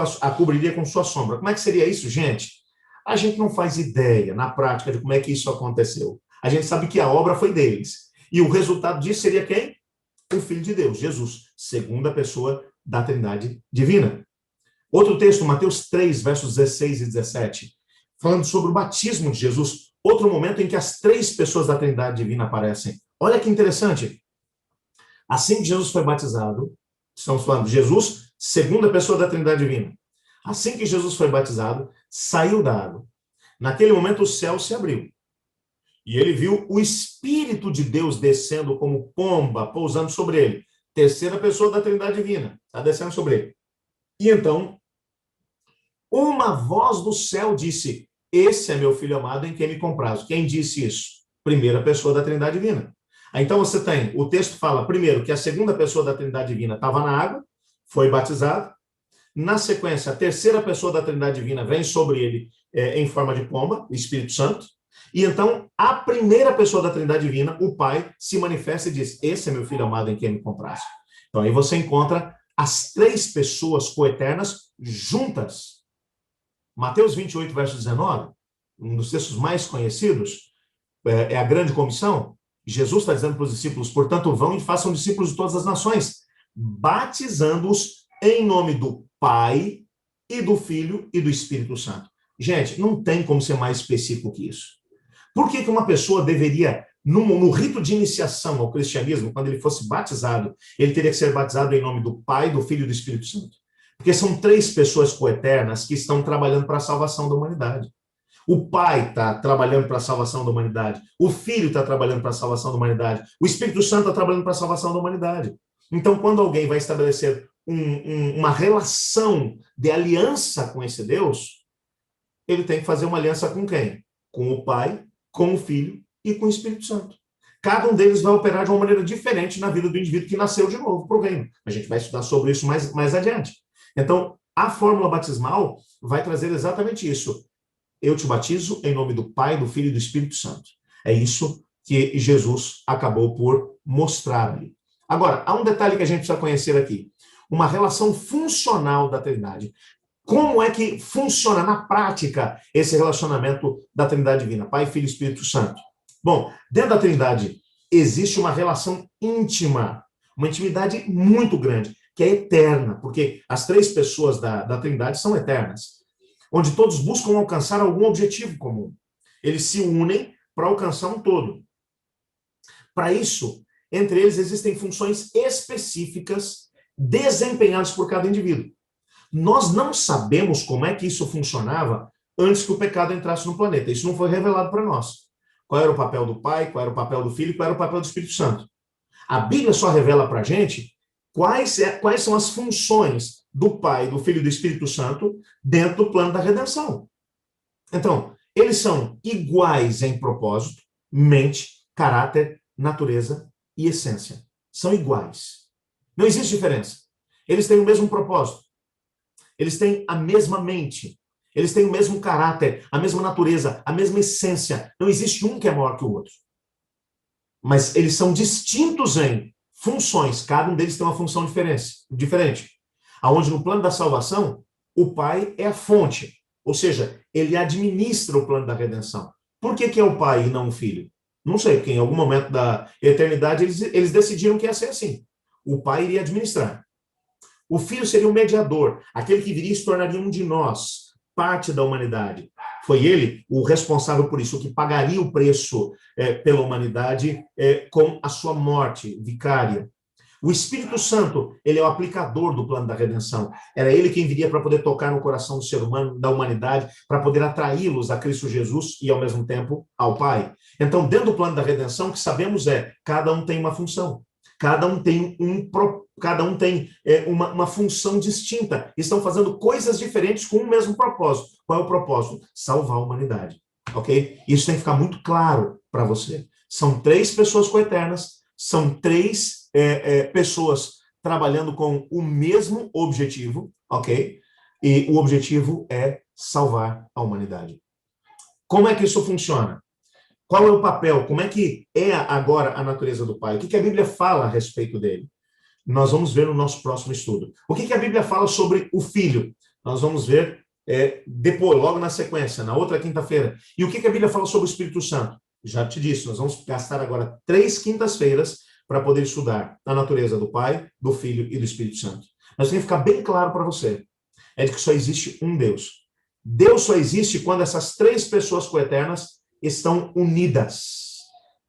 com sua sombra. Como é que seria isso, gente? A gente não faz ideia, na prática, de como é que isso aconteceu. A gente sabe que a obra foi deles. E o resultado disso seria quem? O Filho de Deus, Jesus, segunda pessoa da Trindade Divina. Outro texto, Mateus 3, versos 16 e 17, falando sobre o batismo de Jesus, outro momento em que as três pessoas da Trindade Divina aparecem. Olha que interessante. Assim que Jesus foi batizado, estamos falando de Jesus, segunda pessoa da Trindade Divina. Assim que Jesus foi batizado, saiu da água. Naquele momento o céu se abriu. E ele viu o Espírito de Deus descendo como pomba, pousando sobre ele. Terceira pessoa da Trindade Divina, está descendo sobre ele. E então, uma voz do céu disse: esse é meu filho amado em quem me comprazo. Quem disse isso? Primeira pessoa da Trindade Divina. Então você tem, o texto fala, primeiro, que a segunda pessoa da Trindade Divina estava na água, foi batizado. Na sequência, a terceira pessoa da Trindade Divina vem sobre ele em forma de pomba, o Espírito Santo. E então, a primeira pessoa da Trindade Divina, o Pai, se manifesta e diz: esse é meu filho amado em quem me comprazo. Então aí você encontra as três pessoas coeternas juntas. Mateus 28, verso 19, um dos textos mais conhecidos, é a grande comissão. Jesus está dizendo para os discípulos: portanto, vão e façam discípulos de todas as nações, batizando-os em nome do Pai e do Filho e do Espírito Santo. Gente, não tem como ser mais específico que isso. Por que uma pessoa deveria, no rito de iniciação ao cristianismo, quando ele fosse batizado, ele teria que ser batizado em nome do Pai, do Filho e do Espírito Santo? Porque são três pessoas coeternas que estão trabalhando para a salvação da humanidade. O Pai está trabalhando para a salvação da humanidade. O Filho está trabalhando para a salvação da humanidade. O Espírito Santo está trabalhando para a salvação da humanidade. Então, quando alguém vai estabelecer uma relação de aliança com esse Deus, ele tem que fazer uma aliança com quem? Com o Pai, com o Filho e com o Espírito Santo. Cada um deles vai operar de uma maneira diferente na vida do indivíduo que nasceu de novo para o reino. A gente vai estudar sobre isso mais adiante. Então, a fórmula batismal vai trazer exatamente isso. Eu te batizo em nome do Pai, do Filho e do Espírito Santo. É isso que Jesus acabou por mostrar ali. Agora, há um detalhe que a gente precisa conhecer aqui. Uma relação funcional da Trindade. Como é que funciona na prática esse relacionamento da Trindade Divina, Pai, Filho e Espírito Santo? Bom, dentro da Trindade existe uma relação íntima, uma intimidade muito grande, que é eterna, porque as três pessoas da Trindade são eternas, onde todos buscam alcançar algum objetivo comum. Eles se unem para alcançar um todo. Para isso, entre eles existem funções específicas desempenhadas por cada indivíduo. Nós não sabemos como é que isso funcionava antes que o pecado entrasse no planeta. Isso não foi revelado para nós. Qual era o papel do Pai, qual era o papel do Filho e qual era o papel do Espírito Santo. A Bíblia só revela para a gente quais são as funções do Pai, do Filho e do Espírito Santo dentro do plano da redenção. Então, eles são iguais em propósito, mente, caráter, natureza e essência. São iguais. Não existe diferença. Eles têm o mesmo propósito. Eles têm a mesma mente. Eles têm o mesmo caráter, a mesma natureza, a mesma essência. Não existe um que é maior que o outro. Mas eles são distintos em funções. Cada um deles tem uma função diferente. Aonde no plano da salvação, o Pai é a fonte. Ou seja, ele administra o plano da redenção. Por que é o Pai e não o Filho? Não sei, porque em algum momento da eternidade eles decidiram que ia ser assim. O Pai iria administrar. O Filho seria o mediador, aquele que viria e se tornaria um de nós, parte da humanidade. Foi ele o responsável por isso, o que pagaria o preço pela humanidade com a sua morte vicária. O Espírito Santo, ele é o aplicador do plano da redenção. Era ele quem viria para poder tocar no coração do ser humano, da humanidade, para poder atraí-los a Cristo Jesus e, ao mesmo tempo, ao Pai. Então, dentro do plano da redenção, o que sabemos cada um tem uma função. Cada um tem uma função distinta. Estão fazendo coisas diferentes com o mesmo propósito. Qual é o propósito? Salvar a humanidade. Ok? Isso tem que ficar muito claro para você. São três pessoas coeternas, são três pessoas trabalhando com o mesmo objetivo, ok? E o objetivo é salvar a humanidade. Como é que isso funciona? Qual é o papel? Como é que é agora a natureza do Pai? O que a Bíblia fala a respeito dele? Nós vamos ver no nosso próximo estudo. O que a Bíblia fala sobre o Filho? Nós vamos ver depois, logo na sequência, na outra quinta-feira. E o que a Bíblia fala sobre o Espírito Santo? Já te disse, nós vamos gastar agora 3 quintas-feiras para poder estudar a natureza do Pai, do Filho e do Espírito Santo. Mas tem que ficar bem claro para você, é de que só existe um Deus. Deus só existe quando essas três pessoas coeternas estão unidas.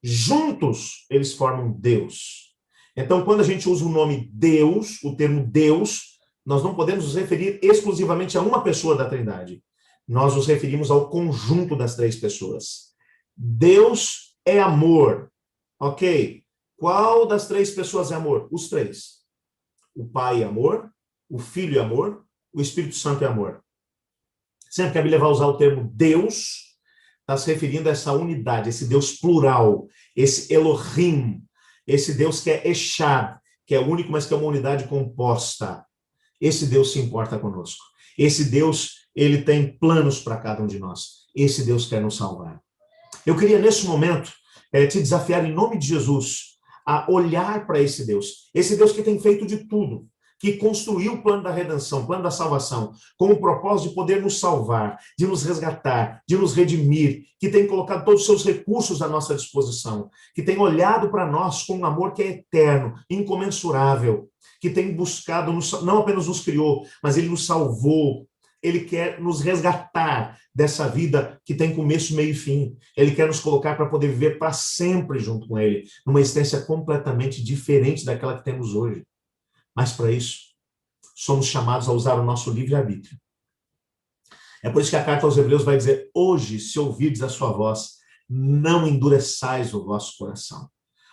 Juntos, eles formam Deus. Então, quando a gente usa o nome Deus, o termo Deus, nós não podemos nos referir exclusivamente a uma pessoa da Trindade. Nós nos referimos ao conjunto das três pessoas. Deus é amor. Ok? Qual das três pessoas é amor? Os três. O Pai é amor, o Filho é amor, o Espírito Santo é amor. Sempre que a Bíblia vai usar o termo Deus, está se referindo a essa unidade, esse Deus plural, esse Elohim, esse Deus que é Echad, que é único, mas que é uma unidade composta. Esse Deus se importa conosco. Esse Deus, ele tem planos para cada um de nós. Esse Deus quer nos salvar. Eu queria, nesse momento, te desafiar, em nome de Jesus, a olhar para esse Deus que tem feito de tudo, que construiu o plano da redenção, o plano da salvação, com o propósito de poder nos salvar, de nos resgatar, de nos redimir, que tem colocado todos os seus recursos à nossa disposição, que tem olhado para nós com um amor que é eterno, incomensurável, que tem buscado, não apenas nos criou, mas ele nos salvou. Ele quer nos resgatar dessa vida que tem começo, meio e fim. Ele quer nos colocar para poder viver para sempre junto com ele, numa existência completamente diferente daquela que temos hoje. Mas para isso, somos chamados a usar o nosso livre-arbítrio. É por isso que a carta aos Hebreus vai dizer: hoje, se ouvirdes a sua voz, não endureçais o vosso coração.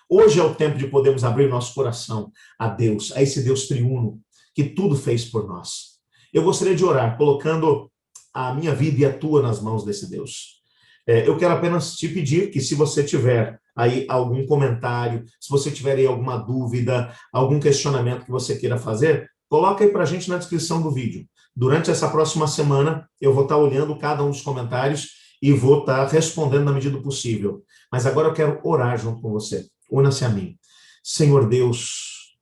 Hoje é o tempo de podermos abrir nosso coração a Deus, a esse Deus triuno, que tudo fez por nós. Eu gostaria de orar, colocando a minha vida e a tua nas mãos desse Deus. Eu quero apenas te pedir que, se você tiver aí algum comentário, se você tiver aí alguma dúvida, algum questionamento que você queira fazer, coloca aí para a gente na descrição do vídeo. Durante essa próxima semana, eu vou estar olhando cada um dos comentários e vou estar respondendo na medida do possível. Mas agora eu quero orar junto com você. Una-se a mim. Senhor Deus,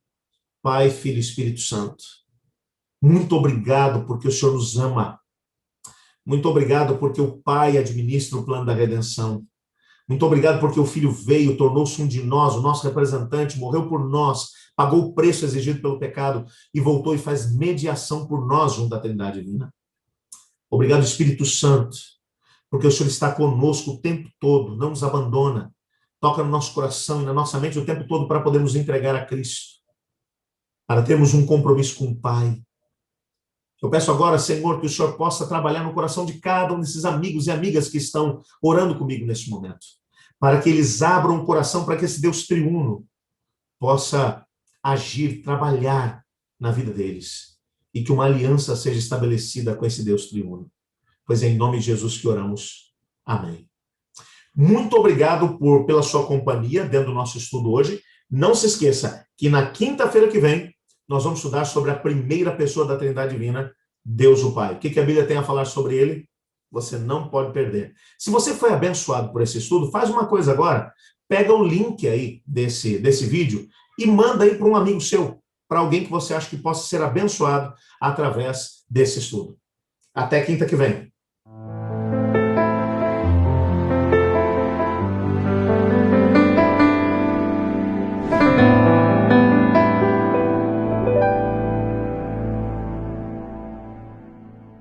Pai, Filho e Espírito Santo, muito obrigado porque o Senhor nos ama. Muito obrigado porque o Pai administra o plano da redenção. Muito obrigado porque o Filho veio, tornou-se um de nós, o nosso representante, morreu por nós, pagou o preço exigido pelo pecado e voltou e faz mediação por nós junto à Trindade Divina. Obrigado, Espírito Santo, porque o Senhor está conosco o tempo todo, não nos abandona, toca no nosso coração e na nossa mente o tempo todo para podermos entregar a Cristo, para termos um compromisso com o Pai. Eu peço agora, Senhor, que o Senhor possa trabalhar no coração de cada um desses amigos e amigas que estão orando comigo neste momento, para que eles abram o coração para que esse Deus triuno possa agir, trabalhar na vida deles, e que uma aliança seja estabelecida com esse Deus triuno. Pois é em nome de Jesus que oramos. Amém. Muito obrigado pela sua companhia dentro do nosso estudo hoje. Não se esqueça que na quinta-feira que vem, nós vamos estudar sobre a primeira pessoa da Trindade Divina, Deus o Pai. O que a Bíblia tem a falar sobre ele? Você não pode perder. Se você foi abençoado por esse estudo, faz uma coisa agora. Pega o link aí desse vídeo e manda aí para um amigo seu, para alguém que você acha que possa ser abençoado através desse estudo. Até quinta que vem.